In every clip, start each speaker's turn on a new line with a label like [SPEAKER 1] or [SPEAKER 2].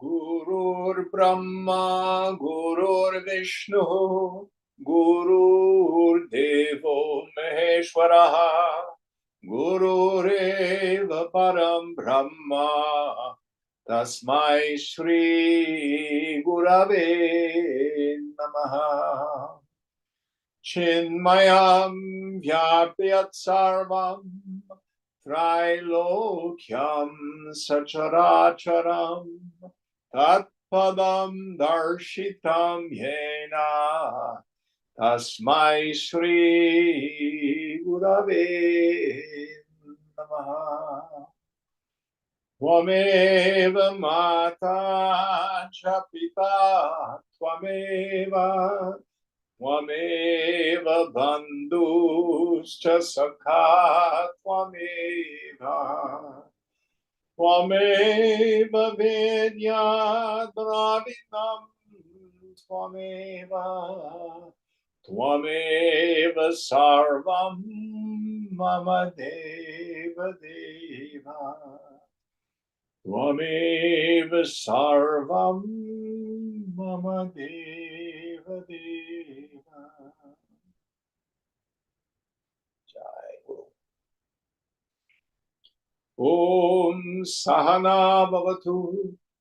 [SPEAKER 1] Gurur Brahma, Gurur Vishnu, Gurur Devo Maheshwaraha, Gurureva Param Brahma, Tasmai Shri Gurave Namaha. Chinmayam Vyapyat Sarvam Trilokyam Sacharacharam Tatpadam Darshitam Yena Tasmai Shri Gurave Namaha. Tvameva Mata Chapita Tvameva Tvameva bandhuscha sakha tvameva Tvameva vedya dravinam tvameva Tvameva sarvam mama deva deva Tvameva sarvam mama deva deva. Jai Guru. Om Sahana Bhavatu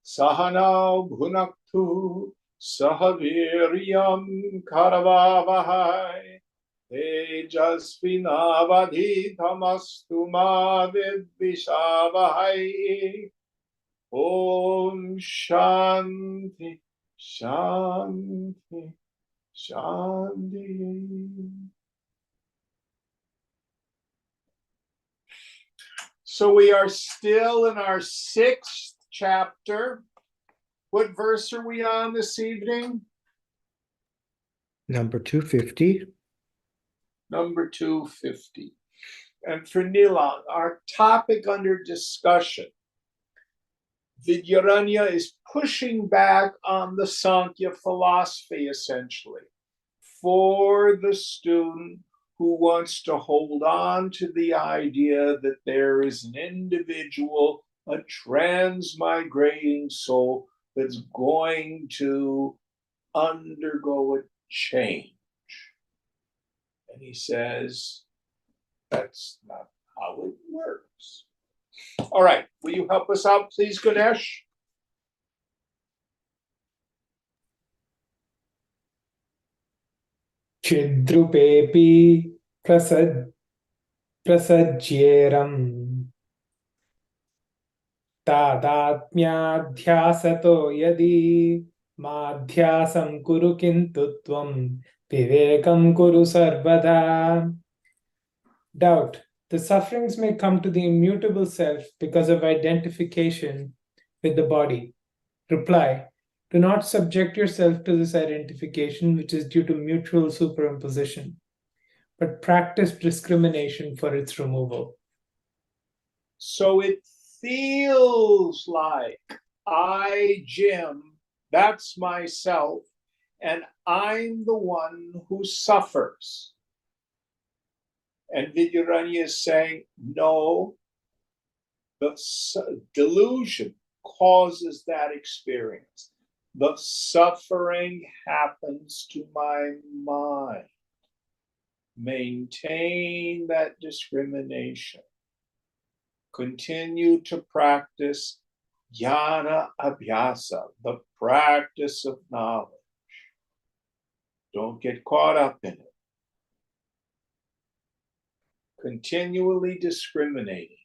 [SPEAKER 1] Sahana Bhunaktu Sahaviryam Karavavahai Tejasvinavadhitamastu ma vidvishavahai. Om Shanti Shanti Shanti. So we are still in our 6th chapter. What verse are we on this evening?
[SPEAKER 2] Number 250.
[SPEAKER 1] Number 250. And for Nilang, our topic under discussion, Vidyaranya is pushing back on the Sankhya philosophy, essentially, for the student who wants to hold on to the idea that there is an individual, a transmigrating soul that's going to undergo a change. And he says, that's not how it works. All right, will you help us out, please, Ganesh?
[SPEAKER 3] Chidrupepi prasajyeram tadatmyadhyasato yadi madhyasam kuru kintu tvam vivekam kuru sarvada. Doubt. The sufferings may come to the immutable self because of identification with the body. Reply. Do not subject yourself to this identification, which is due to mutual superimposition, but practice discrimination for its removal.
[SPEAKER 1] So it feels like I, Jim, that's myself, and I'm the one who suffers. And Vidyaranya is saying, no, the delusion causes that experience. The suffering happens to my mind. Maintain that discrimination. Continue to practice jnana abhyasa, the practice of knowledge. Don't get caught up in it. Continually discriminating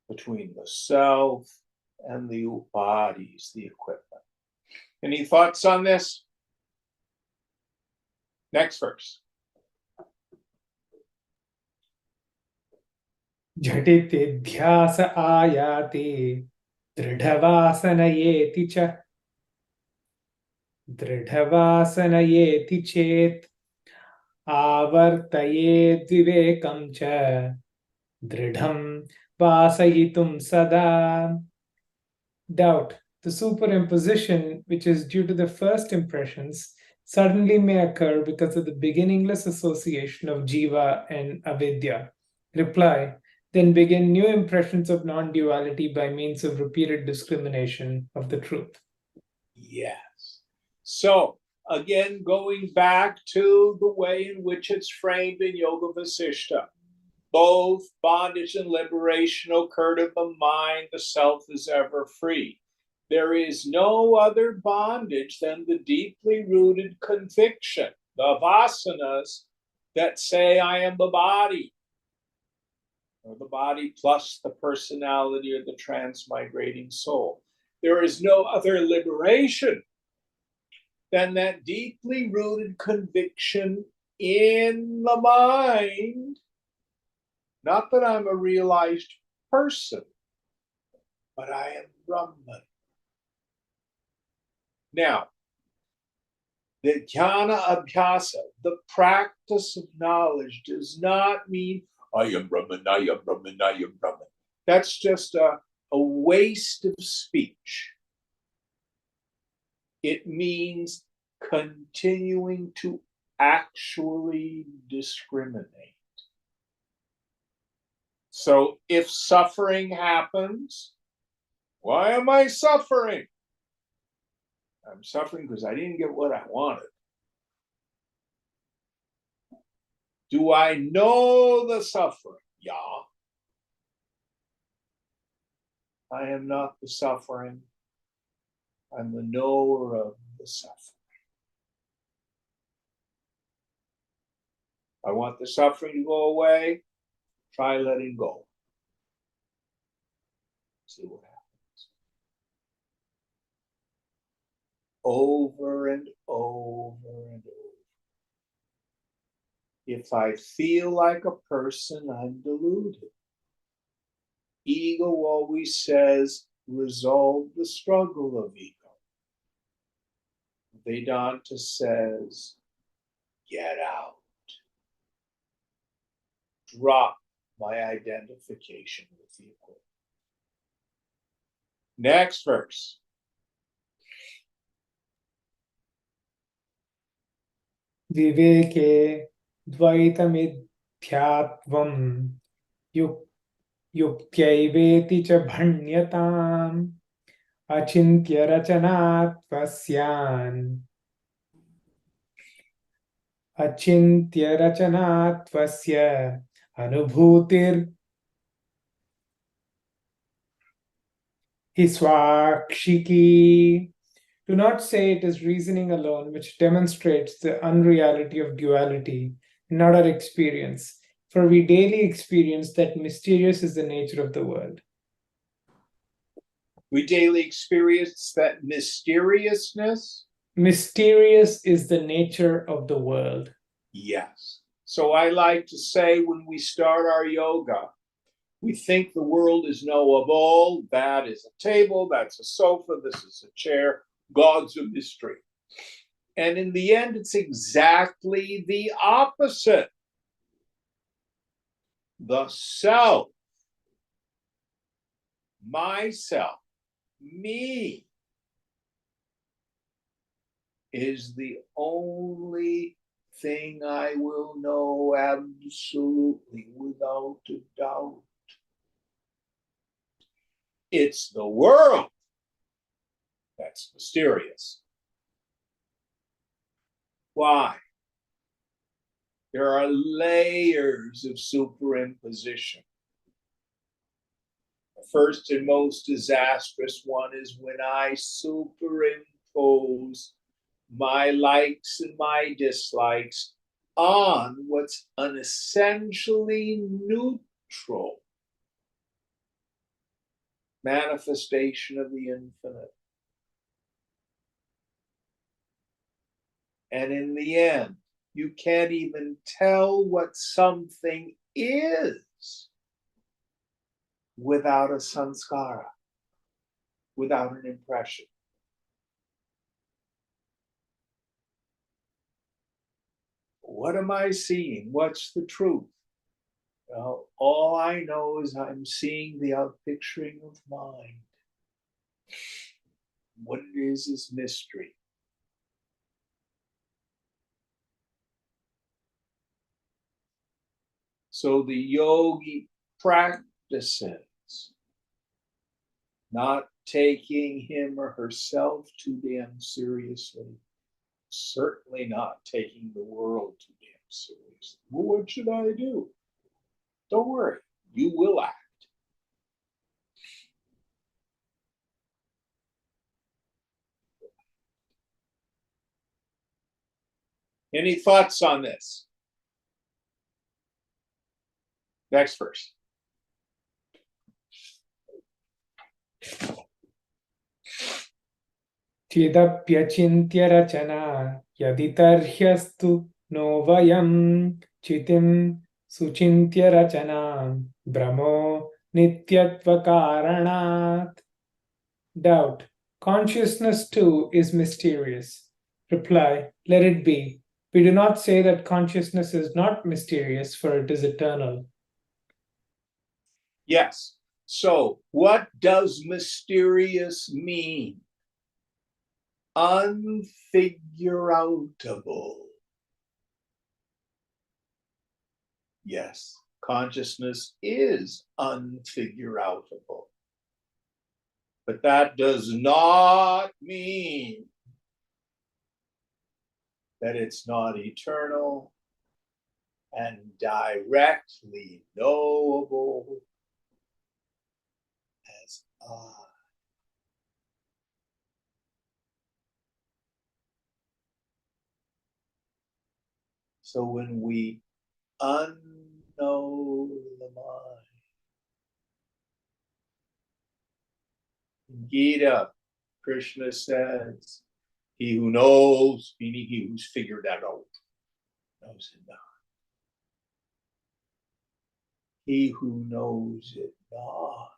[SPEAKER 1] between the self and the upadis, the equipment. Any thoughts on this? Next verse.
[SPEAKER 3] Jhatitidhyasa ayati dridhavasanayeti cha dridhavasanayeti chet avartayet vivekam cha dridham vasayitum sada. Doubt. The superimposition, which is due to the first impressions, suddenly may occur because of the beginningless association of jiva and avidya. Reply. then begin new impressions of non-duality by means of repeated discrimination of the truth.
[SPEAKER 1] Yes. So, again, going back to the way in which it's framed in Yoga Vasishta, both bondage and liberation occur to the mind, the self is ever free. There is no other bondage than the deeply rooted conviction, the vasanas that say, I am the body, or the body plus the personality or the transmigrating soul. There is no other liberation than that deeply rooted conviction in the mind, not that I'm a realized person, but I am Brahman. Now, the jnana abhyasa, the practice of knowledge, does not mean I am Brahman, I am Brahman, I am Brahman. That's just a waste of speech. It means continuing to actually discriminate. So if suffering happens, why am I suffering? I'm suffering because I didn't get what I wanted. Do I know the suffering? Yeah. I am not the suffering. I'm the knower of the suffering. I want the suffering to go away. Try letting go. See what happens. Over and over and over. If I feel like a person, I'm deluded. Ego always says, resolve the struggle of ego. Vedanta says, get out. Drop my identification with ego. Next verse.
[SPEAKER 3] Viveke dvaitamidhyatvam युक्त्यैवेति च भण्यताम् अचिन्त्य रचनात्वस्यान् अचिन्त्य रचनात्वस्य अनुभूतिर् हि स्वाक्षिकी. Do not say it is reasoning alone which demonstrates the unreality of duality, not our experience, for we daily experience that mysterious is the nature of the world.
[SPEAKER 1] We daily experience that mysteriousness.
[SPEAKER 3] Mysterious is the nature of the world.
[SPEAKER 1] Yes. So I like to say when we start our yoga, we think the world is knowable. That is a table, that's a sofa, this is a chair. God's a mystery. And in the end, it's exactly the opposite. The self, myself, me, is the only thing I will know absolutely without a doubt. It's the world that's mysterious. Why? There are layers of superimposition. The first and most disastrous one is when I superimpose my likes and my dislikes on what's an essentially neutral manifestation of the infinite. And in the end, you can't even tell what something is without a sanskara, without an impression. What am I seeing? What's the truth? Well, all I know is I'm seeing the outpicturing of mind. What it is mystery. So the yogi practices, not taking him or herself too damn seriously, certainly not taking the world too damn seriously. Well, what should I do? Don't worry, you will act. Any thoughts on this? Next verse.
[SPEAKER 3] चिदप्यचिन्त्य रचना यदि तर्ह्यस्तु no वयं चितिं सुचिन्त्य रचना Brahmo नित्यत्वकारणात्. Doubt. Consciousness too is mysterious. Reply. Let it be. We do not say that consciousness is not mysterious, for it is eternal.
[SPEAKER 1] Yes. So, what does mysterious mean? Unfigureoutable. Yes, consciousness is unfigureoutable. But that does not mean that it's not eternal and directly knowable as I. So when we unknow the mind, in Gita, Krishna says, he who knows, meaning he who's figured that out, knows it not. He who knows it not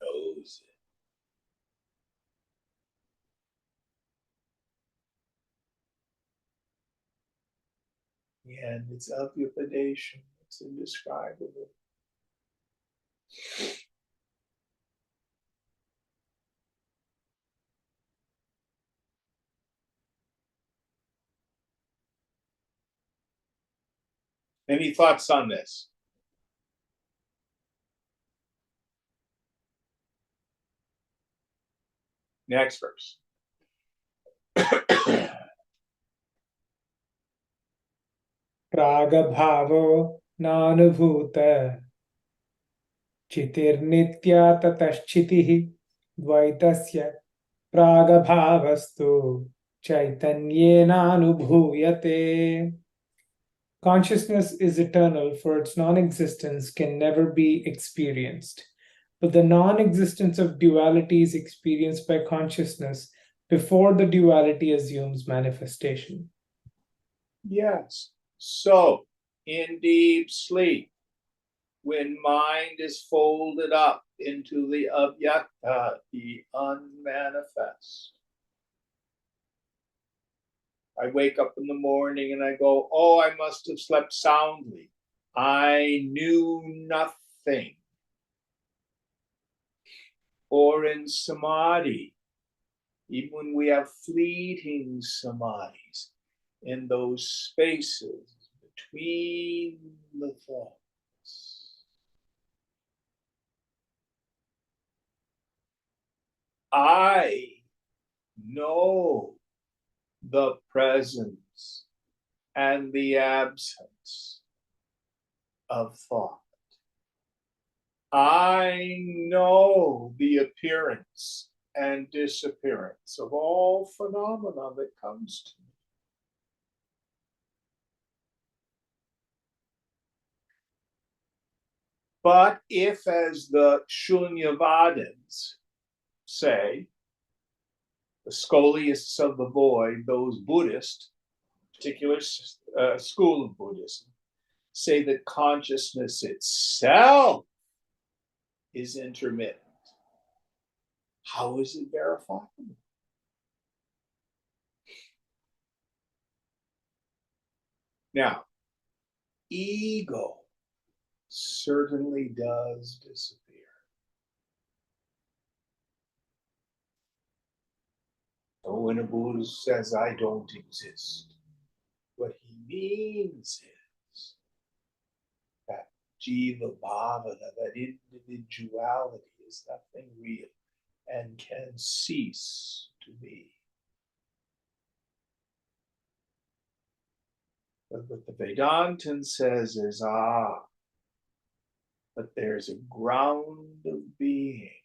[SPEAKER 1] knows it. And it's obfuscation. It's indescribable. Any thoughts on this? Next verse.
[SPEAKER 3] प्रागभावो नानुभूत चितिर्नित्या ततश्चितिः द्वैतस्य प्रागभावस्तु चैतन्येनानुभूयते. Consciousness is eternal, for its non-existence can never be experienced. But the non-existence of duality is experienced by consciousness before the duality assumes manifestation.
[SPEAKER 1] Yes. So, in deep sleep, when mind is folded up into the avyakta, the unmanifest, I wake up in the morning and I go, oh, I must have slept soundly. I knew nothing. Or in samadhi, even when we have fleeting samadhis, in those spaces between the thoughts, I know the presence and the absence of thought. I know the appearance and disappearance of all phenomena that comes to me. But if, as the Shunyavadins say, the scholiasts of the void, those Buddhist, particular school of Buddhism, say that consciousness itself is intermittent, how is it verifiable? Now, ego certainly does disappear. So when a Buddha says, I don't exist, what he means is that jiva bhavana, that individuality is nothing real and can cease to be. But what the Vedantin says is, but there's a ground of being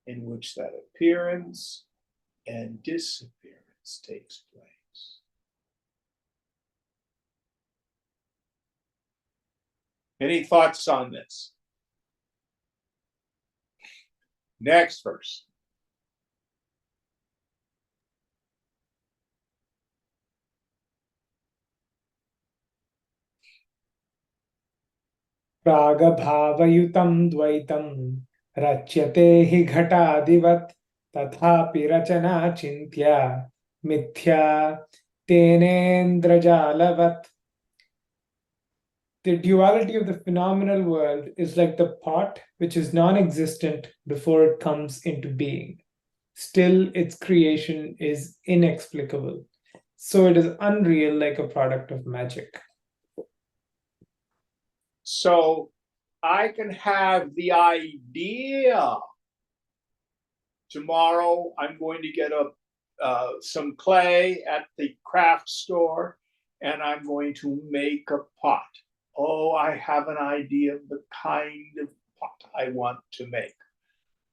[SPEAKER 1] in which that appearance and disappearance takes place. Any thoughts on this? Next verse.
[SPEAKER 3] प्रागभावयुतं द्वैतं रच्यते हि घटादिवत् तथापि रचना चिन्त्या मिथ्या तेनेन्द्रजालवत्. The duality of the phenomenal world is like the pot which is non-existent before it comes into being. Still, its creation is inexplicable. So it is unreal, like a product of magic.
[SPEAKER 1] So I can have the idea tomorrow I'm going to get some clay at the craft store and I'm going to make a pot. Oh, I have an idea of the kind of pot I want to make.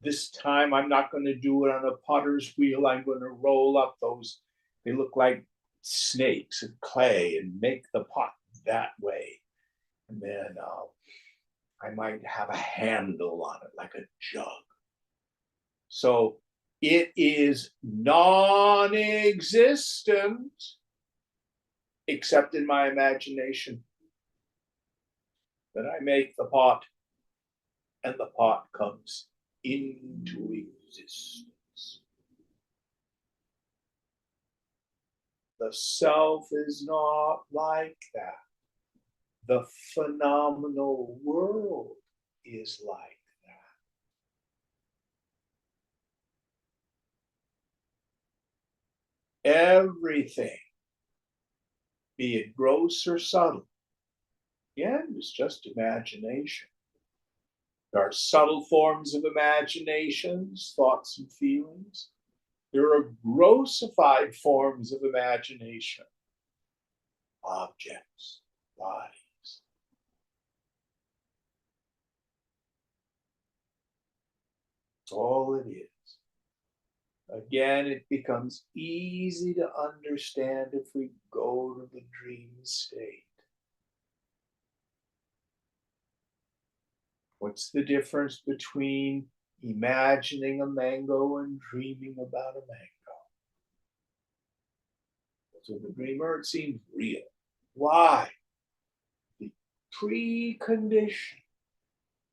[SPEAKER 1] This time I'm not going to do it on a potter's wheel. I'm going to roll up those, they look like snakes and clay, and make the pot that way. And then I might have a handle on it like a jug. So it is non-existent except in my imagination. Then I make the pot and the pot comes into existence. The self is not like that. The phenomenal world is like that. Everything, be it gross or subtle, again, is just imagination. There are subtle forms of imaginations, thoughts and feelings. There are grossified forms of imagination, objects, bodies. That's all it is. Again, it becomes easy to understand if we go to the dream state. What's the difference between imagining a mango and dreaming about a mango? To the dreamer, it seems real. Why? The precondition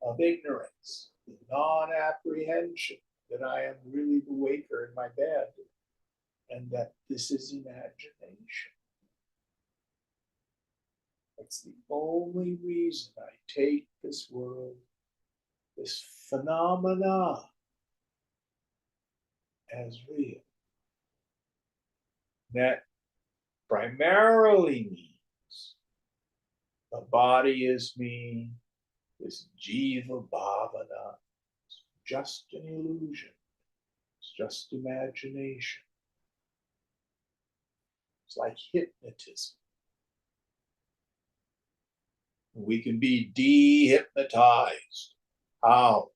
[SPEAKER 1] of ignorance, the non-apprehension that I am really the waker in my bed and that this is imagination. That's the only reason I take this world, this phenomena, as real. That primarily means the body is me, this jiva bhavana, it's just an illusion, it's just imagination. It's like hypnotism. We can be de-hypnotized. How?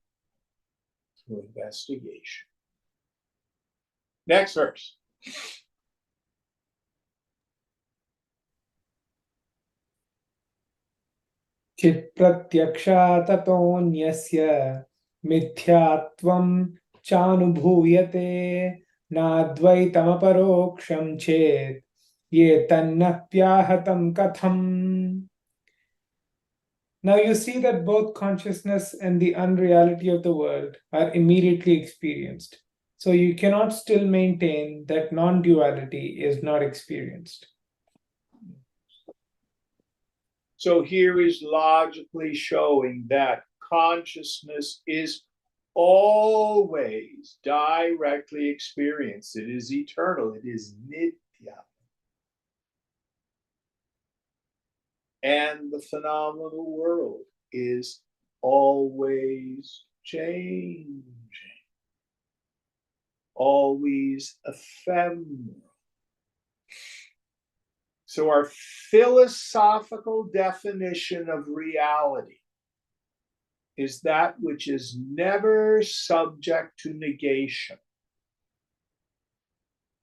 [SPEAKER 1] Through investigation. Next verse.
[SPEAKER 3] चित्प्रत्यक्षाततोऽन्यस्य मिथ्यात्वं चानुभूयते नाद्वैतमपरोक्षं चेत् ये तन्नप्याहतं कथम्. Now you see that both consciousness and the unreality of the world are immediately experienced. So you cannot still maintain that non-duality is not experienced.
[SPEAKER 1] So here is logically showing that consciousness is always directly experienced. It is eternal. It is nitya. And the phenomenal world is always changing, always ephemeral. So our philosophical definition of reality is that which is never subject to negation.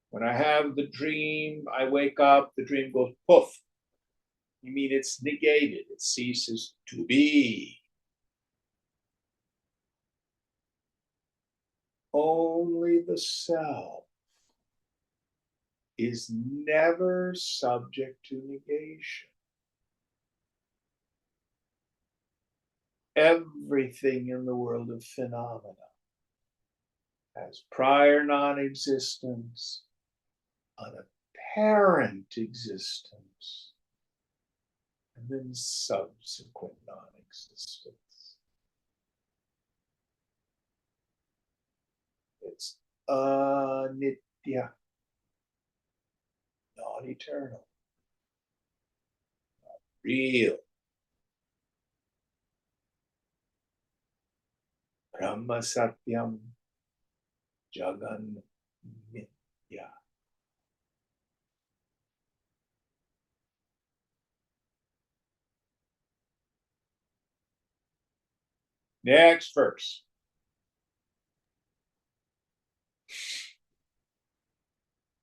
[SPEAKER 1] When I have the dream, I wake up, the dream goes poof. You mean it's negated, it ceases to be. Only the self is never subject to negation. Everything in the world of phenomena has prior non-existence, an apparent existence, and then subsequent non-existence. It's anitya, not eternal, not real. Brahma Satyam Jagan Mithya. Next verse.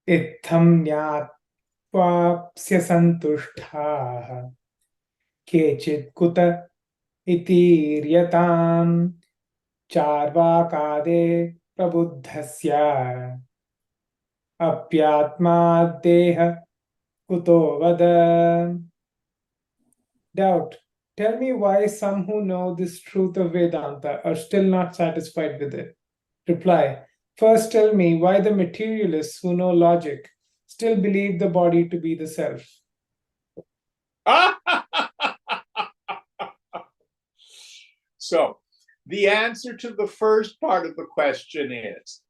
[SPEAKER 3] Itham nyatvaapsya santushtaah kechit kuta iti ryatam charvakade prabuddhasya apyatma deha kuto vada. Doubt. Tell me why some who know this truth of Vedanta are still not satisfied with it. Reply. First, tell me why the materialists who know logic still believe the body to be the self.
[SPEAKER 1] So, the answer to the first part of the question is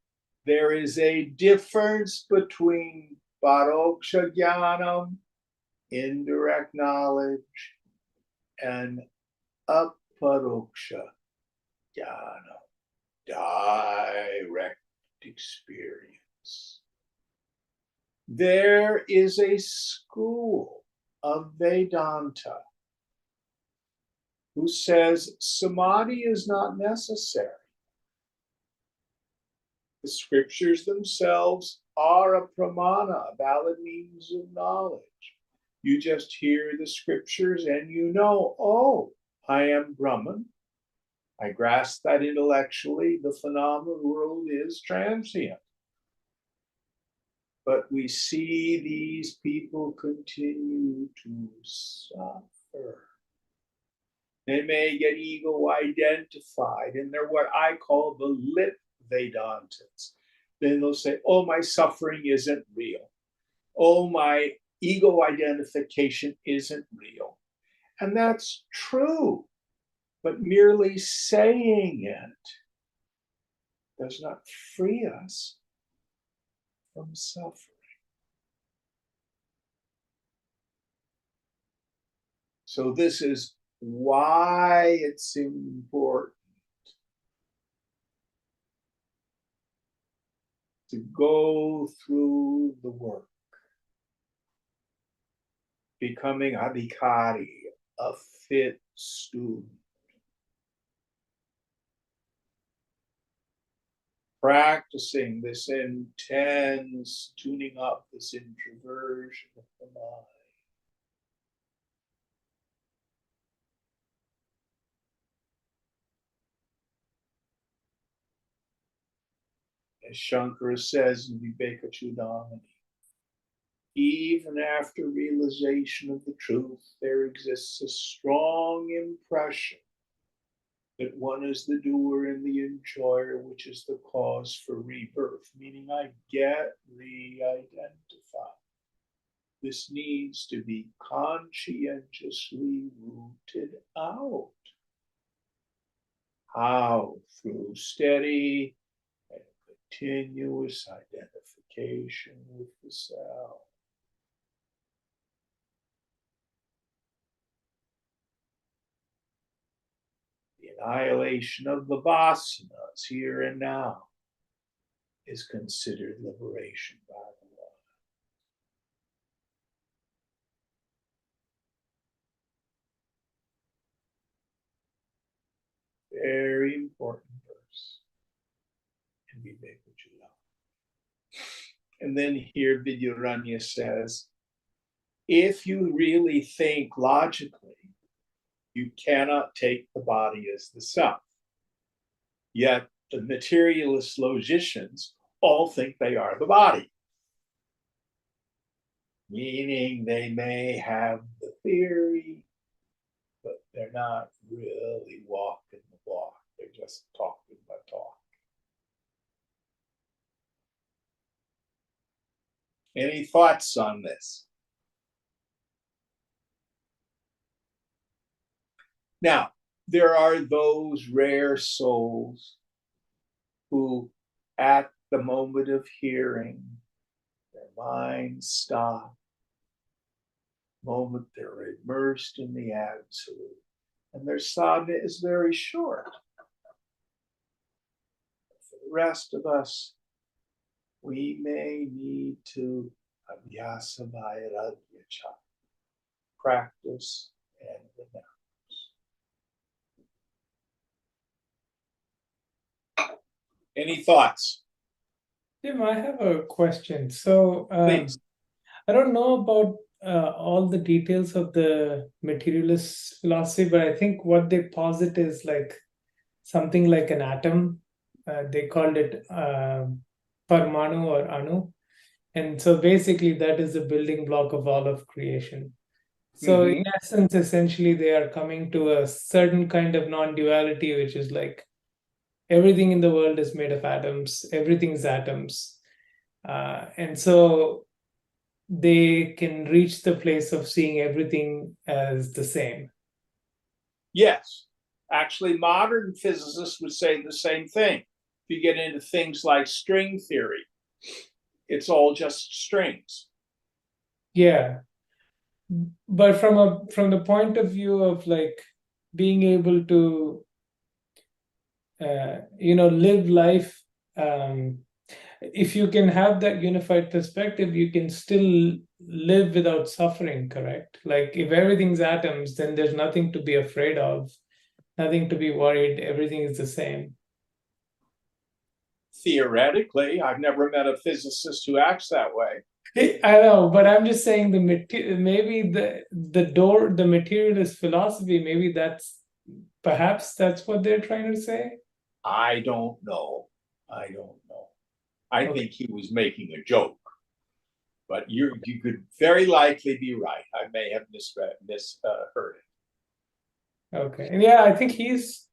[SPEAKER 1] there is a difference between paroksha jnanam, indirect knowledge, and aparoksha jnanam, direct experience. There is a school of Vedanta who says samadhi is not necessary. The scriptures themselves are a pramana, a valid means of knowledge. You just hear the scriptures and you know, oh, I am Brahman. I grasp that intellectually. The phenomenal world is transient. But we see these people continue to suffer. They may get ego identified, and they're what I call the lip Vedantins. Then they'll say, oh, my suffering isn't real. Oh, my ego identification isn't real. And that's true. But merely saying it does not free us from suffering. So this is why it's important to go through the work, becoming adhikari, a fit student, practicing this intense tuning up, this introversion of the mind. As Shankara says in Viveka Chudamani, even after realization of the truth, there exists a strong impression that one is the doer and the enjoyer, which is the cause for rebirth, meaning I get re-identified. This needs to be conscientiously rooted out. How? Through steady and continuous identification with the self. annihilation of the vasanas here and now is considered liberation by the law. Very important verse in Vivek Vijaya. And then here Vidyaranya says, if you really think logically, you cannot take the body as the self. Yet the materialist logicians all think they are the body. Meaning they may have the theory, but they're not really walking the walk. They're just talking the talk. Any thoughts on this? Now, there are those rare souls who, at the moment of hearing, their minds stop. Moment they're immersed in the absolute, and their sadhana is very short. For the rest of us, we may need to abhyasa vairagya cha, practice and renounce. Any thoughts?
[SPEAKER 3] Tim, I have a question. So,
[SPEAKER 1] Please.
[SPEAKER 3] I don't know about all the details of the materialist philosophy, but I think what they posit is like something like an atom. They called it Parmanu or Anu. And so basically, that is the building block of all of creation. So, in essence, essentially, they are coming to a certain kind of non duality, which is like everything in the world is made of atoms, everything is atoms. And so they can reach the place of seeing everything as the same.
[SPEAKER 1] Yes. Actually, modern physicists would say the same thing. If you get into things like string theory, it's all just strings.
[SPEAKER 3] Yeah. But from the point of view of like being able to live life, if you can have that unified perspective, you can still live without suffering, correct? Like if everything's atoms, then there's nothing to be afraid of, nothing to be worried, everything is the same.
[SPEAKER 1] Theoretically, I've never met a physicist who acts that way.
[SPEAKER 3] I know, but I'm just saying maybe the materialist philosophy, maybe perhaps that's what they're trying to say.
[SPEAKER 1] I don't know. I
[SPEAKER 3] Okay.
[SPEAKER 1] think he was making a joke, but you could very likely be right. I may have misheard it.
[SPEAKER 3] Okay. And yeah, I think he's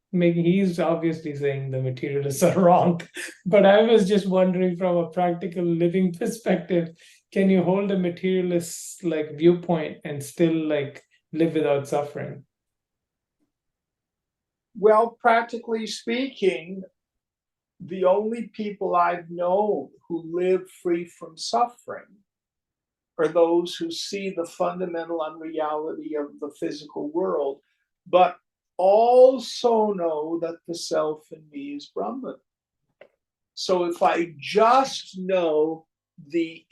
[SPEAKER 3] obviously saying the materialists are wrong. But I was just wondering from a practical living perspective, can you hold a materialist like viewpoint and still like live without suffering?
[SPEAKER 1] Well, practically speaking, the only people I've known who live free from suffering are those who see the fundamental unreality of the physical world, but also know that the self in me is Brahman. So if I just know the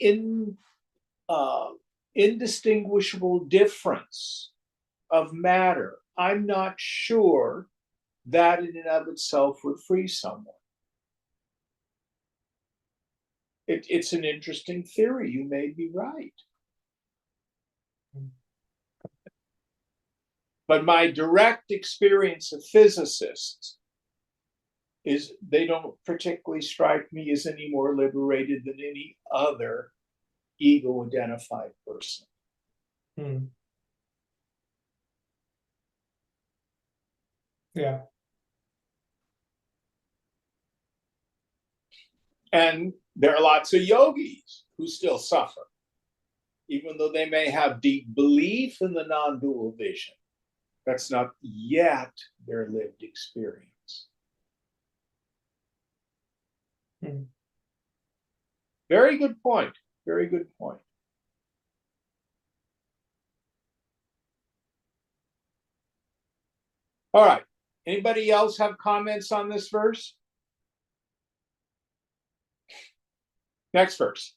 [SPEAKER 1] indistinguishable difference of matter, I'm not sure that in and of itself would free someone. It's an interesting theory. You may be right. But my direct experience of physicists is they don't particularly strike me as any more liberated than any other ego identified person.
[SPEAKER 3] Yeah.
[SPEAKER 1] And there are lots of yogis who still suffer, even though they may have deep belief in the non-dual vision. That's not yet their lived experience. Very good point. Very good point. All right. Anybody else have comments on this verse? Next verse.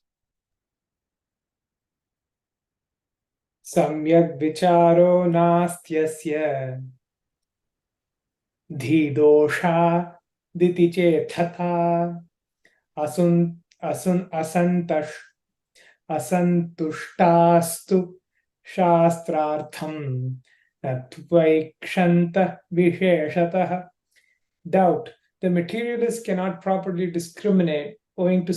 [SPEAKER 3] Samyak vicharo nastyasya dhidosha diti chethatha asantash asantushtastu shastrartham natvaikshanta visheshatah. Doubt. The materialist cannot properly discriminate owing to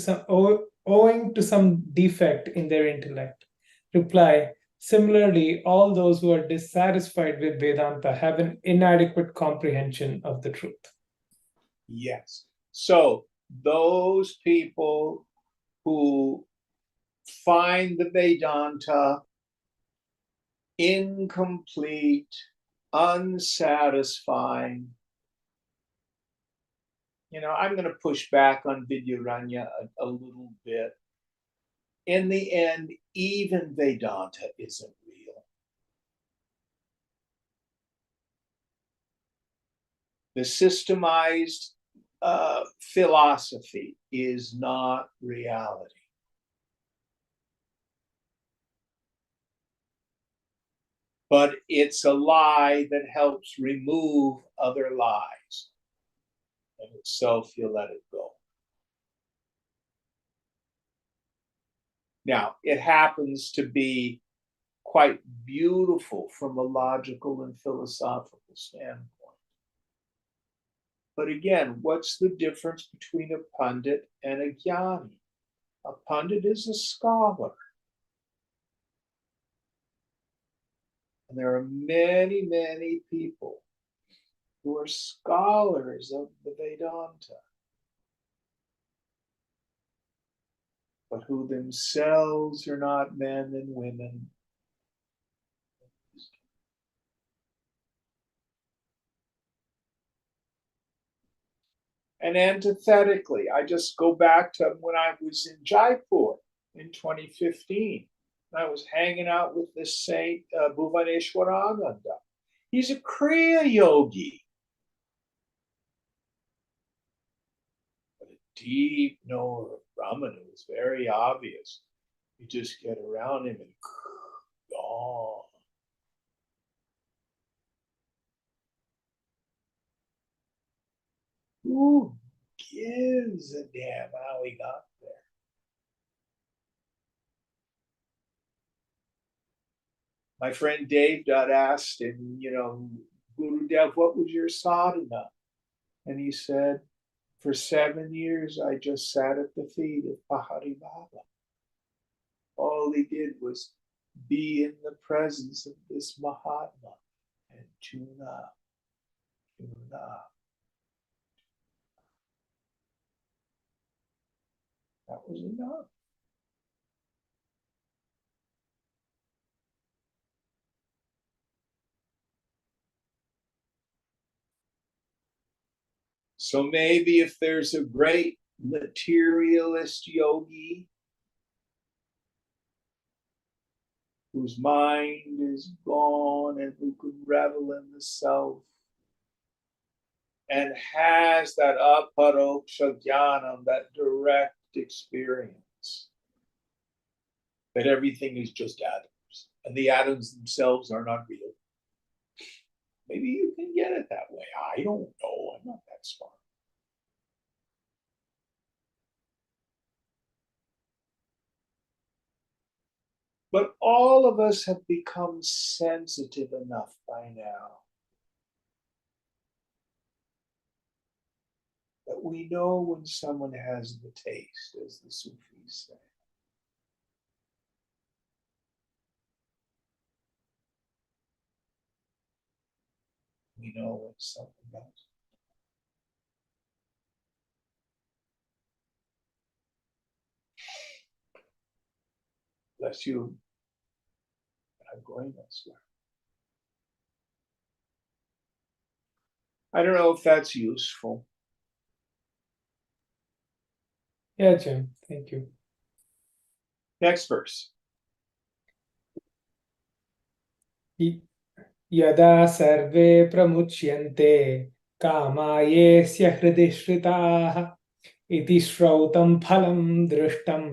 [SPEAKER 3] some defect in their intellect. Reply. Similarly, all those who are dissatisfied with Vedanta have an inadequate comprehension of the truth.
[SPEAKER 1] Yes. So those people who find the Vedanta incomplete, unsatisfying. I'm going to push back on Vidyaranya a little bit. In the end, even Vedanta isn't real. The systemized philosophy is not reality. But it's a lie that helps remove other lies. And itself, you let it go. Now, it happens to be quite beautiful from a logical and philosophical standpoint. But again, what's the difference between a pundit and a jnani? A pundit is a scholar. And there are many, many people who are scholars of the Vedanta, but who themselves are not men and women. And antithetically, I just go back to when I was in Jaipur in 2015. I was hanging out with this saint, Bhuvaneshwarananda. He's a Kriya yogi, but a deep knower of Brahman. It was very obvious. You just get around him and gone. Who gives a damn how he got there? My friend Dave Dutt asked him, Gurudev, what was your sadhana? And he said, for 7 years, I just sat at the feet of Pahari Baba. All he did was be in the presence of this Mahatma and tune up, tune up. That was enough. So maybe if there's a great materialist yogi whose mind is gone and who could revel in the self and has that aparoksha jnanam, that direct experience, that everything is just atoms and the atoms themselves are not real. Maybe you can get it that way. I don't know. I'm not that smart. But all of us have become sensitive enough by now that we know when someone has the taste, as the Sufis say. We know when someone does. Bless you. I'm going elsewhere. I don't know if that's useful.
[SPEAKER 3] Yeah, Jim. Thank you.
[SPEAKER 1] Next verse.
[SPEAKER 3] Yada sarve pramuchyante कामायेस्य हृदि श्रिताः इति श्रौतं फलं दृष्टं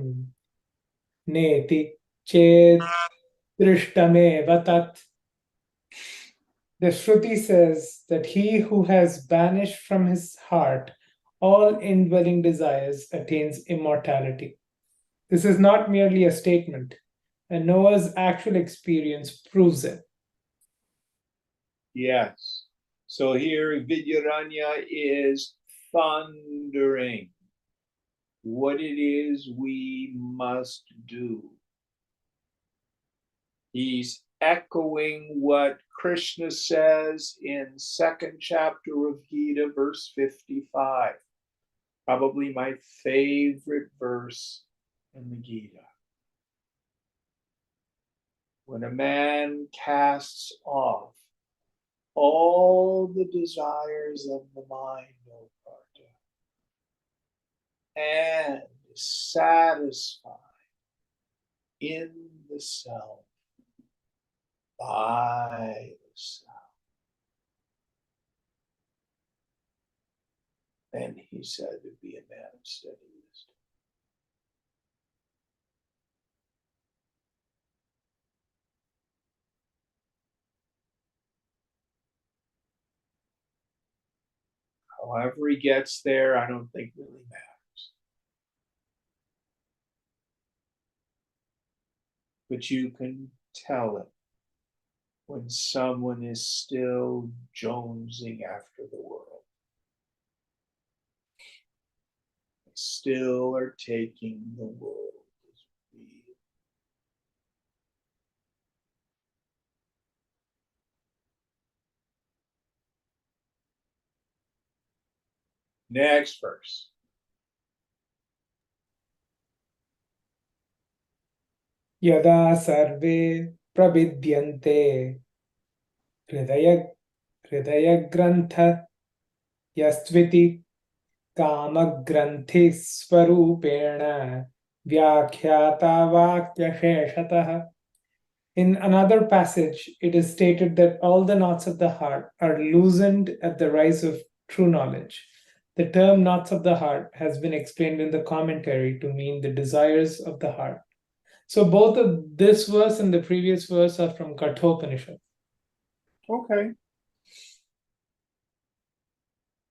[SPEAKER 3] नेति चेत् दृष्टमेव तत्. The Shruti says that he who has banished from his heart all indwelling desires attains immortality. This is not merely a statement, and Noah's actual experience proves it.
[SPEAKER 1] Yes. So here Vidyaranya is thundering what it is we must do. He's echoing what Krishna says in second chapter of Gita, verse 55. Probably my favorite verse in the Gita. When a man casts off all the desires of the mind, O Partha, and is satisfied in the self, by the self, then he's said to be a man of steady wisdom. However he gets there, I don't think really matters. But you can tell it when someone is still jonesing after the world. They still are taking the world as real. Next verse.
[SPEAKER 3] Yada sarve pravidyante hridaya grantha yastviti कामग्रन्थि स्वरूपेण व्याख्याता वाक्यशेषतः. In another passage, it is stated that all the knots of the heart are loosened at the rise of true knowledge. The term knots of the heart has been explained in the commentary to mean the desires of the heart. So both of this verse and the previous verse are from Kathopanishad.
[SPEAKER 1] Okay.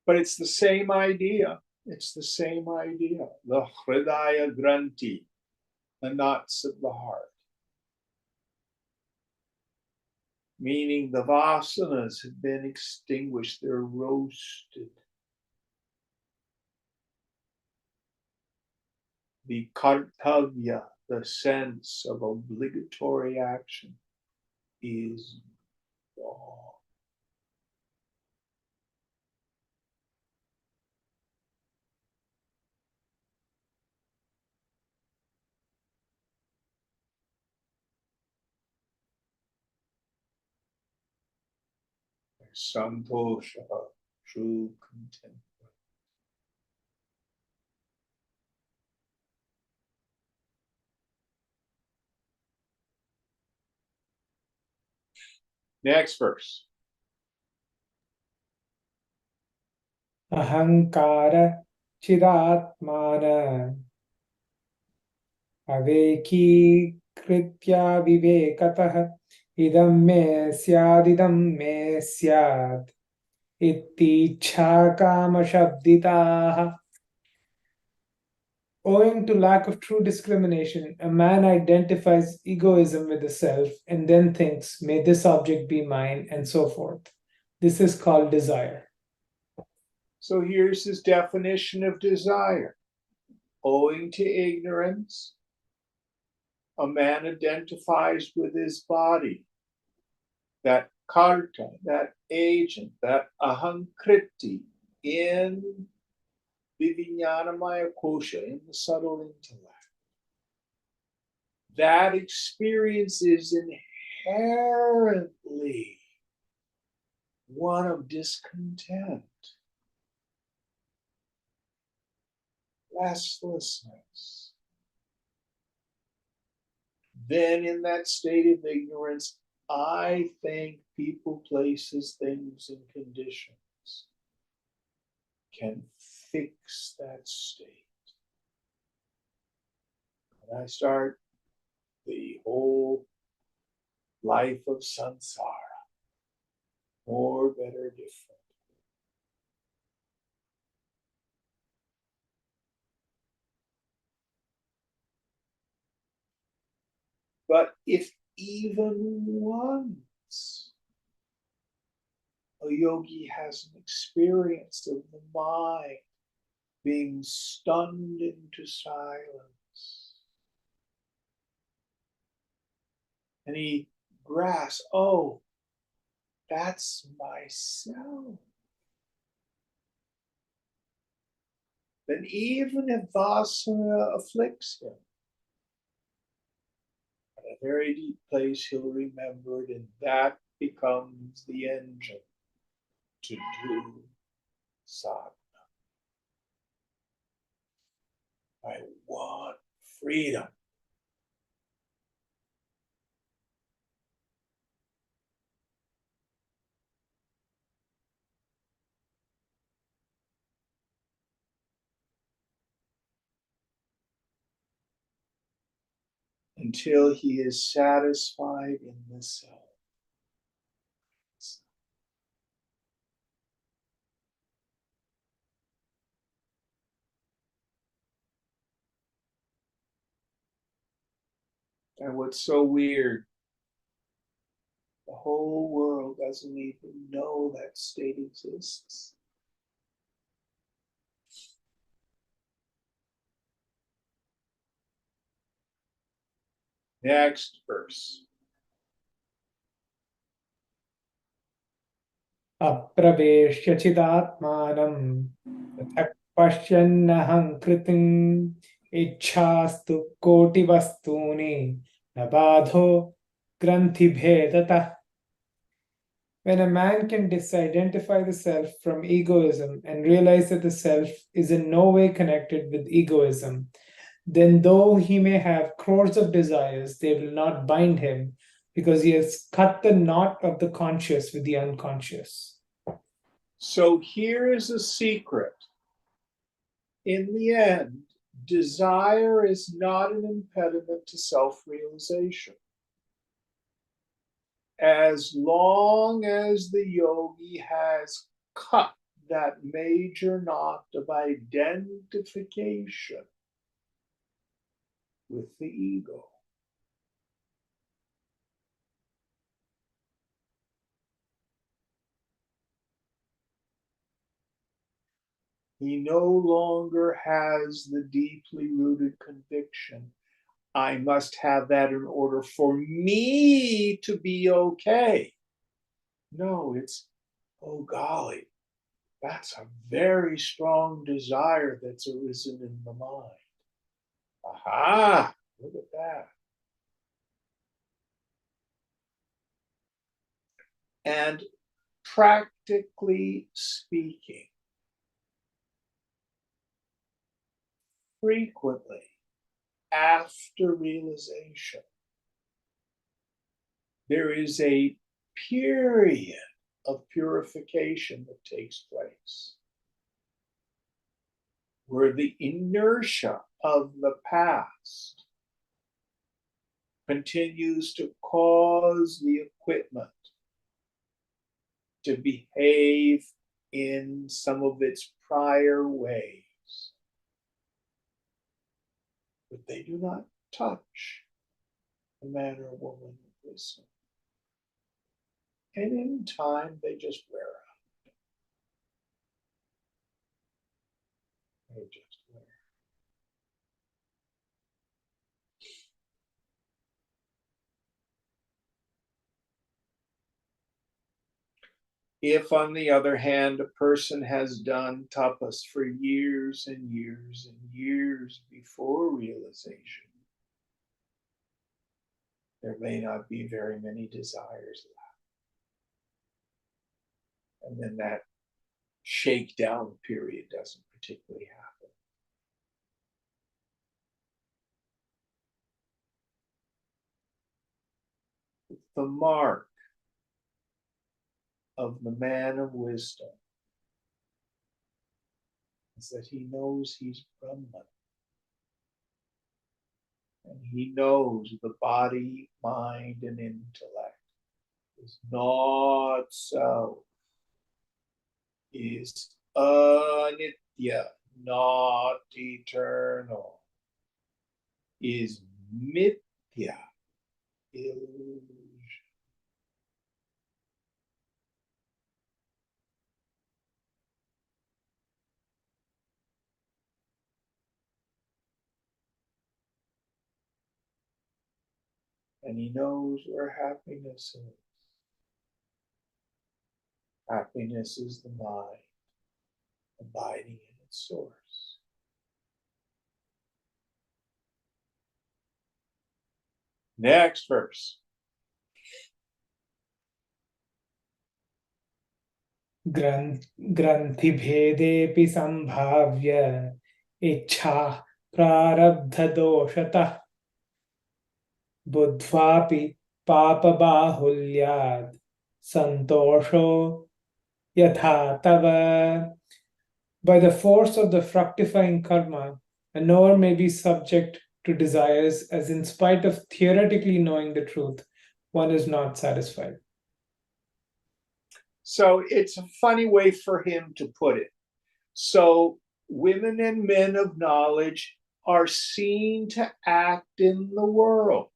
[SPEAKER 1] But it's the same idea. It's the same idea. The Hridaya Granti, the knots of the heart. Meaning the vasanas have been extinguished, they're roasted. The kartavya, the sense of obligatory action, is gone. Santosha, true contentment. Next verse.
[SPEAKER 3] Ahankara chidatmana अवेकीकृत्या विवेकतः इदं मे स्यादिदं मे स्यात् इत्तीच्छा कामशब्दिताः. Owing to lack of true discrimination, a man identifies egoism with the self and then thinks, may this object be mine, and so forth. This is called desire.
[SPEAKER 1] So here's his definition of desire. Owing to ignorance, a man identifies with his body, that karta, that agent, that ahankriti in the vijnanamaya kosha, in the subtle intellect. That experience is inherently one of discontent, restlessness. Then, in that state of ignorance, I think people, places, things, and conditions can fix that state. And I start the whole life of samsara, more, better, different. But if even once a yogi has an experience of the mind being stunned into silence, and he grasps, oh, that's myself, then even if vasana afflicts him, at a very deep place he'll remember it, and that becomes the engine to do sadhana. I want freedom. Until he is satisfied in the self. And what's so weird, the whole world doesn't even know that state exists. Next verse.
[SPEAKER 3] Apravesh chidatmanam tathak pashyannaham kritim ichhastu koti vastuni nabadho granthi bhedata. When a man can disidentify the self from egoism and realize that the self is in no way connected with egoism, then though he may have crores of desires, they will not bind him because he has cut the knot of the conscious with the unconscious.
[SPEAKER 1] So here is a secret. In the end, desire is not an impediment to self realization. As long as the yogi has cut that major knot of identification with the ego, he no longer has the deeply rooted conviction, I must have that in order for me to be okay. No, it's, oh golly, that's a very strong desire that's arisen in the mind. Aha, look at that. And practically speaking, frequently after realization, there is a period of purification that takes place where the inertia of the past continues to cause the equipment to behave in some of its prior ways. But they do not touch the man or woman of wisdom. And in time, they just wear out. They just wear out. If, on the other hand, a person has done tapas for years and years and years before realization, there may not be very many desires left. And then that shakedown period doesn't particularly happen. It's the mark of the man of wisdom is that he knows he's Brahman. And he knows the body, mind, and intellect is not so, is anitya, not eternal, is mithya, illusion. And he knows where happiness is. Happiness is the mind abiding in its source. Next verse.
[SPEAKER 3] ग्रन्थिभेदेऽपि सम्भाव्य इच्छा प्रारब्धदोषतः बुद्ध्वापि पापबाहुल्यात् सन्तोषो यथा तव. By the force of the fructifying karma, a knower may be subject to desires, as in spite of theoretically knowing the truth, one is not satisfied.
[SPEAKER 1] So it's a funny way for him to put it. So women and men of knowledge are seen to act in the world.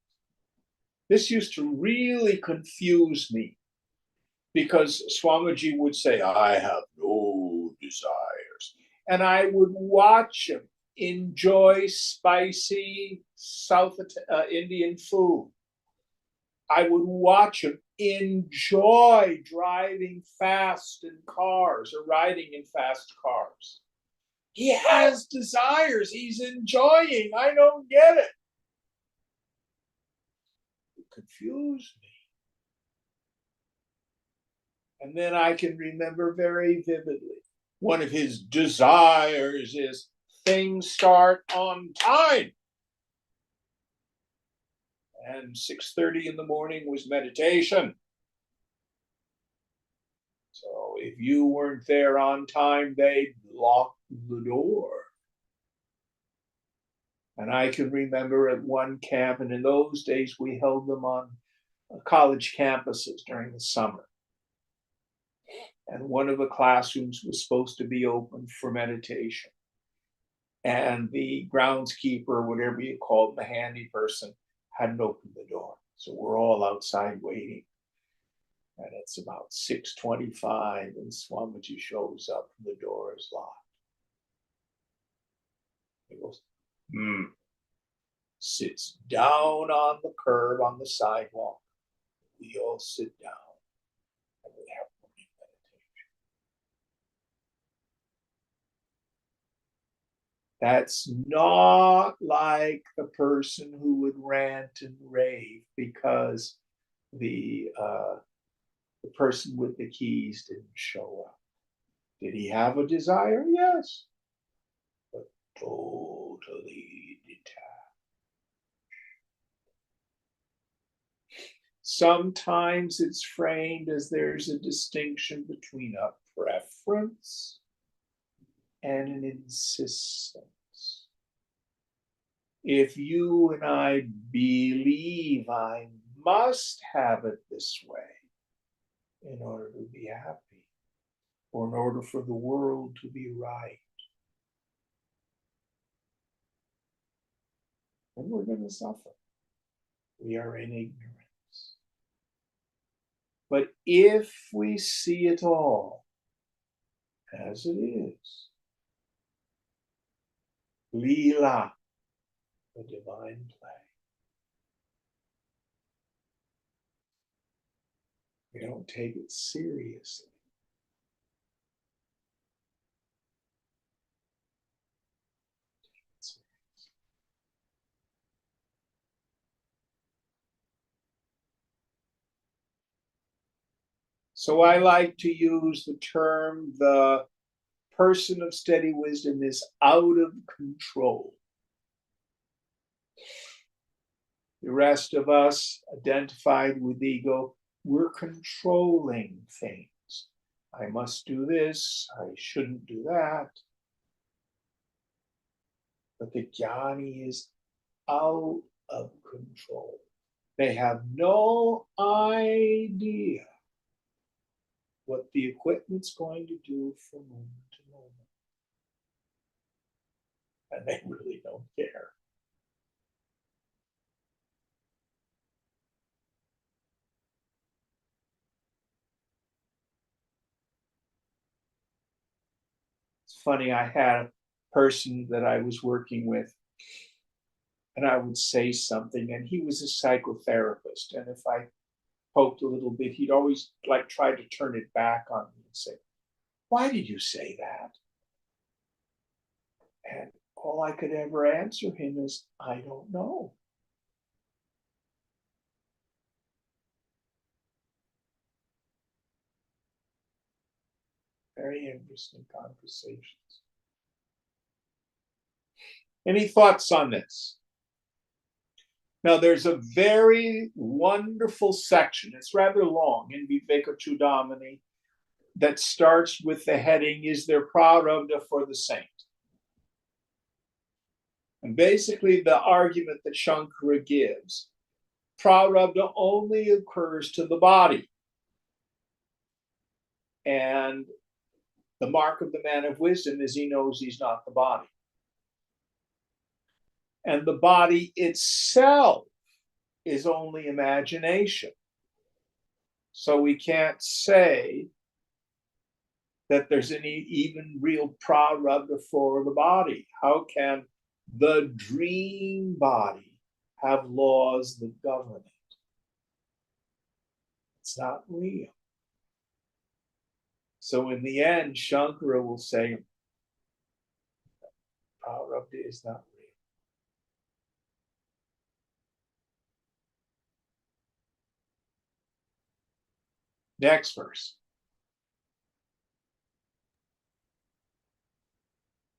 [SPEAKER 1] This used to really confuse me because Swamiji would say, I have no desires. And I would watch him enjoy spicy South Indian food. I would watch him enjoy driving fast in cars or riding in fast cars. He has desires. He's enjoying. I don't get it. It confused me. And then I can remember very vividly, one of his desires is things start on time. And 6:30 in the morning was meditation. So if you weren't there on time, they'd lock the door. And I can remember at one camp, and in those days we held them on college campuses during the summer. And one of the classrooms was supposed to be open for meditation. And the groundskeeper, whatever you call it, the handy person, hadn't opened the door. So we're all outside waiting. And it's about 6:25, and Swamiji shows up, and the door is locked. He goes, sits down on the curb on the sidewalk. We all sit down and we have morning meditation. That's not like the person who would rant and rave because the person with the keys didn't show up. Did he have a desire? Yes, but totally detached. Sometimes it's framed as there's a distinction between a preference and an insistence. If you and I believe I must have it this way in order to be happy, or in order for the world to be right, then we're going to suffer. We are in ignorance. But if we see it all as it is, Leela, the divine play, we don't take it seriously. So I like to use the term, the person of steady wisdom is out of control. The rest of us, identified with ego, we're controlling things. I must do this, I shouldn't do that. But the jnani is out of control. They have no idea what the equipment's going to do from moment to moment. And they really don't care. It's funny, I had a person that I was working with, and I would say something, and he was a psychotherapist. And if I poked a little bit, he'd always like try to turn it back on me and say, "Why did you say that?" And all I could ever answer him is, "I don't know." Very interesting conversations. Any thoughts on this? Now, there's a very wonderful section, it's rather long, in Vivekachudamani, that starts with the heading, Is there Prarabdha for the Saint? And basically, the argument that Shankara gives, Prarabdha only occurs to the body. And the mark of the man of wisdom is he knows he's not the body. And the body itself is only imagination. So we can't say that there's any even real prarabdha for the body. How can the dream body have laws that govern it? It's not real. So in the end, Shankara will say, prarabdha is not real. Next verse.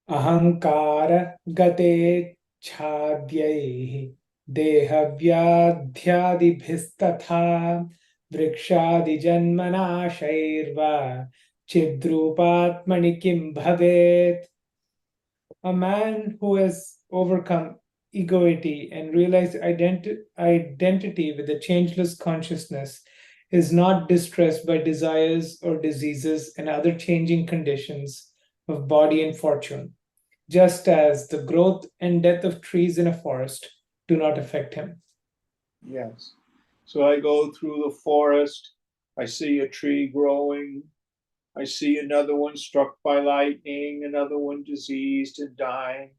[SPEAKER 3] Ahankara gate chhadyaihi dehavyadhyaadibhistatha vrikshadi janmana shairva chidrupatmani kim bhavet. A man who has overcome egoity and realized identity with the changeless consciousness is not distressed by desires or diseases and other changing conditions of body and fortune, just as the growth and death of trees in a forest do not affect him.
[SPEAKER 1] Yes. So I go through the forest, I see a tree growing, I see another one struck by lightning, another one diseased and dying.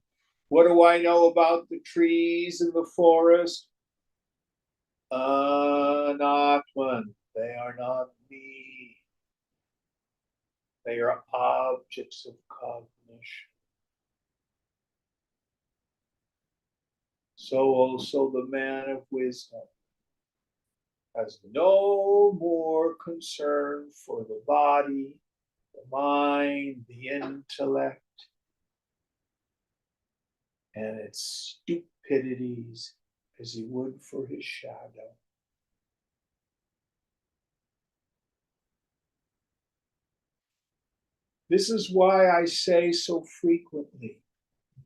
[SPEAKER 1] What do I know about the trees in the forest? Not one. They are not me. They are objects of cognition. So also the man of wisdom has no more concern for the body, the mind, the intellect, and its stupidities as he would for his shadow. This is why I say so frequently,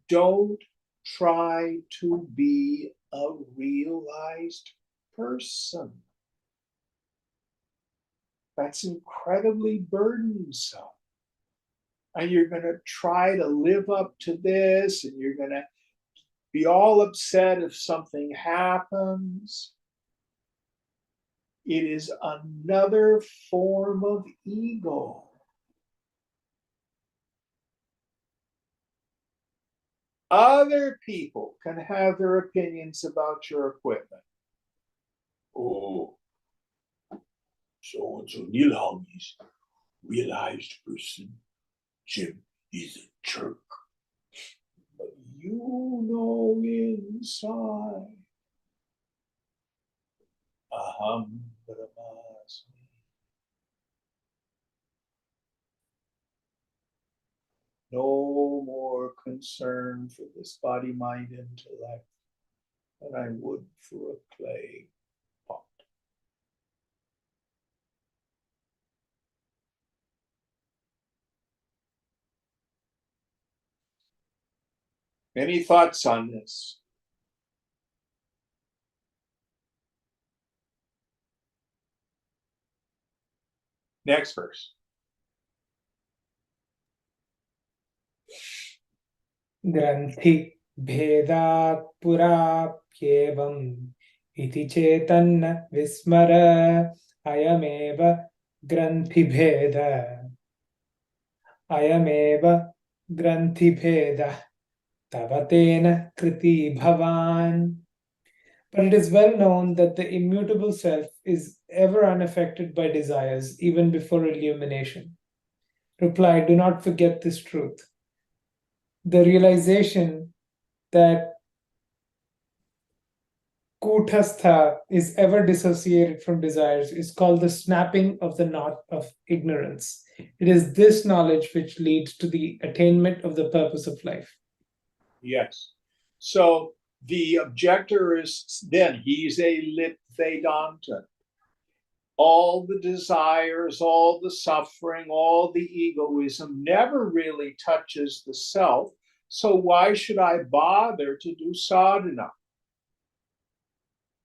[SPEAKER 1] don't try to be a realized person. That's incredibly burdensome. And you're going to try to live up to this, and you're going to be all upset if something happens. It is another form of ego. Other people can have their opinions about your equipment. Oh, so and so Nilham is a realized person. Jim is a jerk. But you know inside, aham brahmasmi. No more concern for this body, mind, intellect than I would for a clay pot. Any thoughts on this? Next verse.
[SPEAKER 3] ग्रन्थि भेदात् पुराप्येवम् इति चेतन्न विस्मर अयमेव ग्रन्थिभेद अयमेव ग्रन्थिभेदः तव तेन कृति भवान्. But it is well known that the immutable self is ever unaffected by desires, even before illumination. Reply, do not forget this truth. The realization that Kutastha is ever dissociated from desires is called the snapping of the knot of ignorance. It is this knowledge which leads to the attainment of the purpose of life.
[SPEAKER 1] Yes. So the objector is then, he's a lit Vedantin. All the desires, all the suffering, all the egoism never really touches the self. So why should I bother to do sadhana?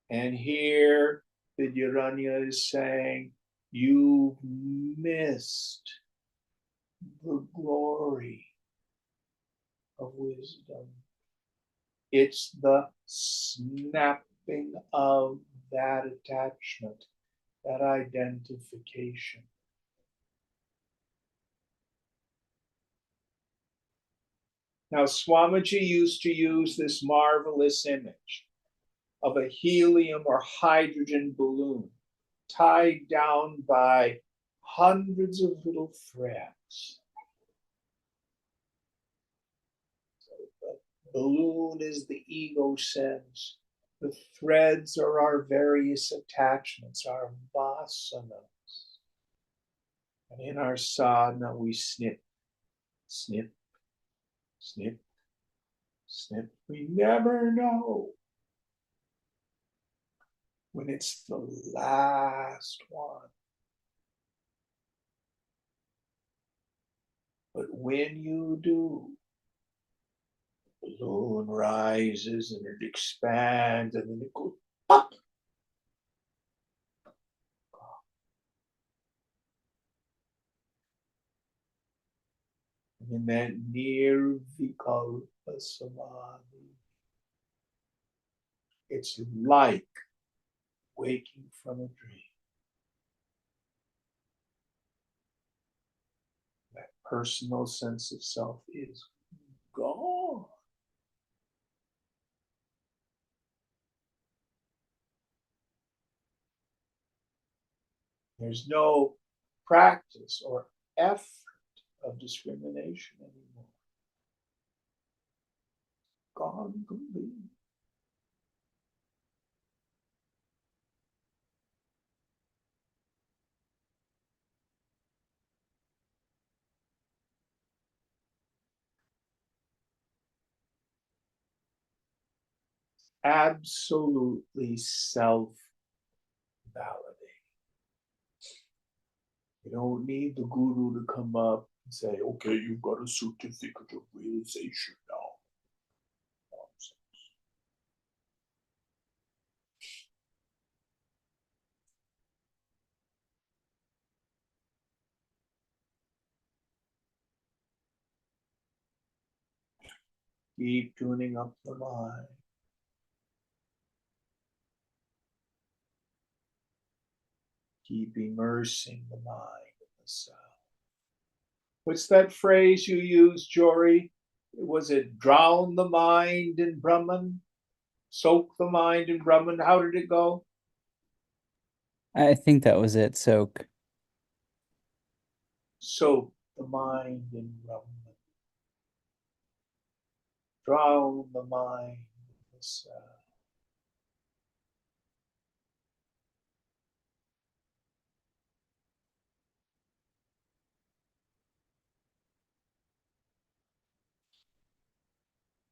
[SPEAKER 1] And here Vidyaranya is saying, you've missed the glory of wisdom. It's the snapping of that attachment, that identification. Now, Swamiji used to use this marvelous image of a helium or hydrogen balloon tied down by hundreds of little threads. So the balloon is the ego sense. The threads are our various attachments, our vasanas. And in our sadhana, we snip, snip, snip, snip. We never know when it's the last one. But when you do, the balloon rises and it expands and then it goes up. And in that nirvikalpa samadhi, it's like waking from a dream. That personal sense of self is gone. There's no practice or effort of discrimination anymore. Gone completely. Absolutely self-validating. You don't need the guru to come up and say, okay, you've got a certificate of realization now. Nonsense. Keep tuning up the mind. Keep immersing the mind in the sound. What's that phrase you used, Jory? Was it drown the mind in Brahman? Soak the mind in Brahman? How did it go?
[SPEAKER 2] I think that was it. Soak.
[SPEAKER 1] Soak the mind in Brahman. Drown the mind in the sound.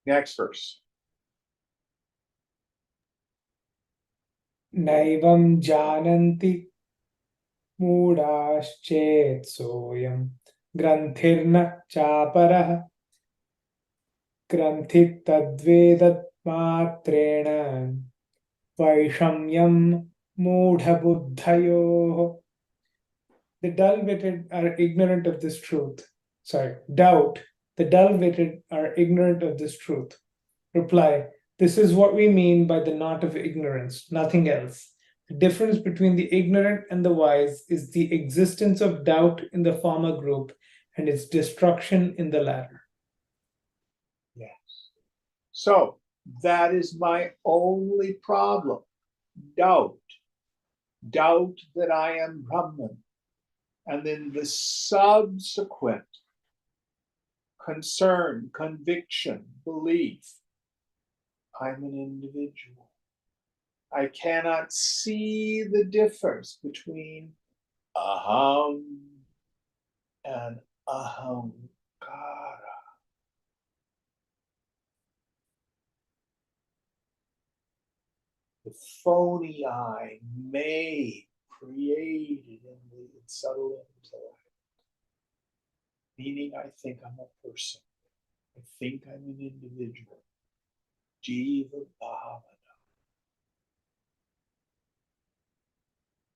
[SPEAKER 1] Next verse.
[SPEAKER 3] Naivam jananti मूढाश्चेत् सोऽयं ग्रन्थिर्न चापरः Granthit tadvedatmatrena Vaishamyam mudha. The dull-witted are ignorant of this truth. Sorry, doubt. The dull-witted are ignorant of this truth. Reply, this is what we mean by the knot of ignorance, nothing else. The difference between the ignorant and the wise is the existence of doubt in the former group and its destruction in the latter.
[SPEAKER 1] Yes. So that is my only problem. Doubt. Doubt that I am Brahman. And then the subsequent concern, conviction, belief. I'm an individual. I cannot see the difference between aham and ahamkara. The phony I made, created in the subtle intellect. Meaning I think I'm a person. I think I'm an individual. Jiva Bhavana.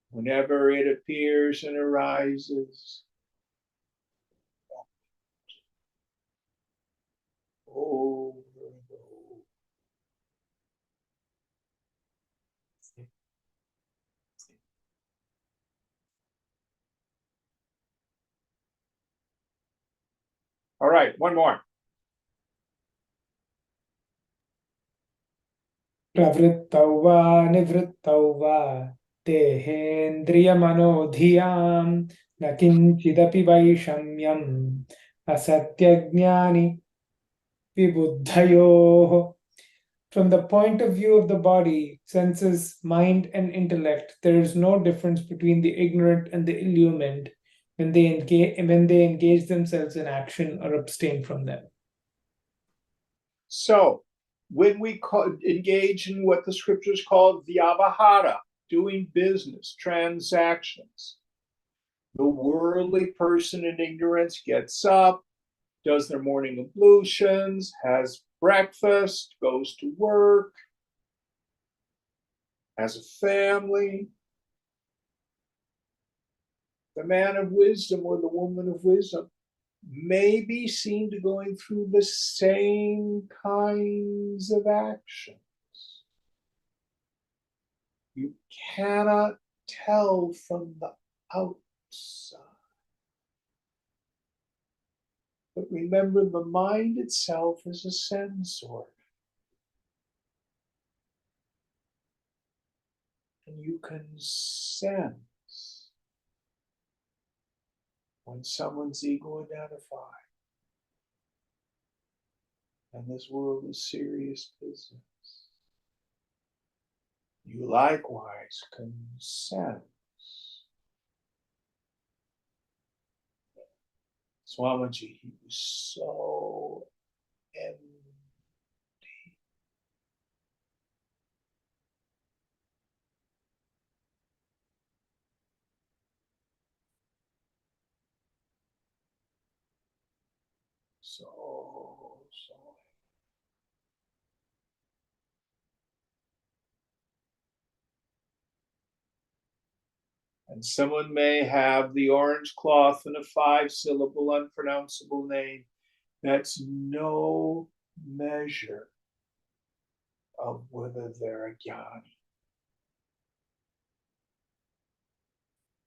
[SPEAKER 1] Whenever it appears and arises, over and over. All right, one more.
[SPEAKER 3] Pravrittau va nivrittau va dehendriyamanodhiyam na kinchidapi vaishamyam asatyajnani vibuddhayo. From the point of view of the body, senses, mind, and intellect, there is no difference between the ignorant and the illumined when they engage themselves in action or abstain from them.
[SPEAKER 1] So, when we engage in what the scriptures call vyavahara, doing business, transactions, the worldly person in ignorance gets up, does their morning ablutions, has breakfast, goes to work, has a family. The man of wisdom or the woman of wisdom may be seen to going through the same kinds of actions. You cannot tell from the outside. But remember, the mind itself is a sense organ. And you can sense when someone's ego identified. And this world is serious business. You likewise can sense. Swamiji, he was so empty. So. And someone may have the orange cloth and a 5-syllable unpronounceable name. That's no measure of whether they're a jnani.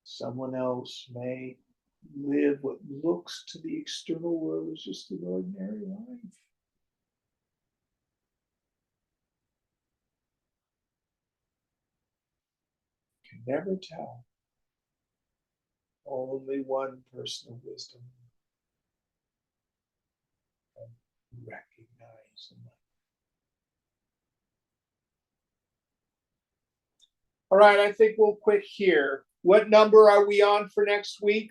[SPEAKER 1] Someone else may live what looks to the external world as just an ordinary life. You can never tell. Only one person of wisdom can recognize them. All right, I think we'll quit here. What number are we on for next week?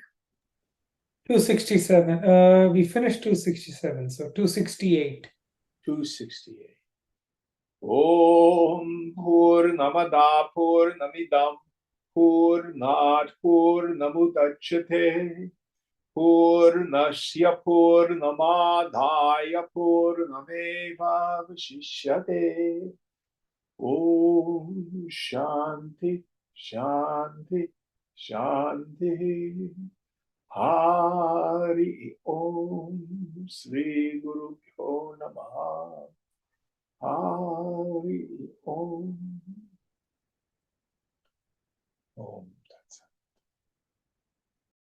[SPEAKER 3] 267. We finished 267, so 268.
[SPEAKER 1] 268. Om Purnamada Purnamidam Purnat Purnamudachyate Purnasya Purnamadhaya Purnamevavashishyate. Om Shanti Shanti Shanti. Hari Om. Sri Guru Pyo Namaha. Hari Om. Om.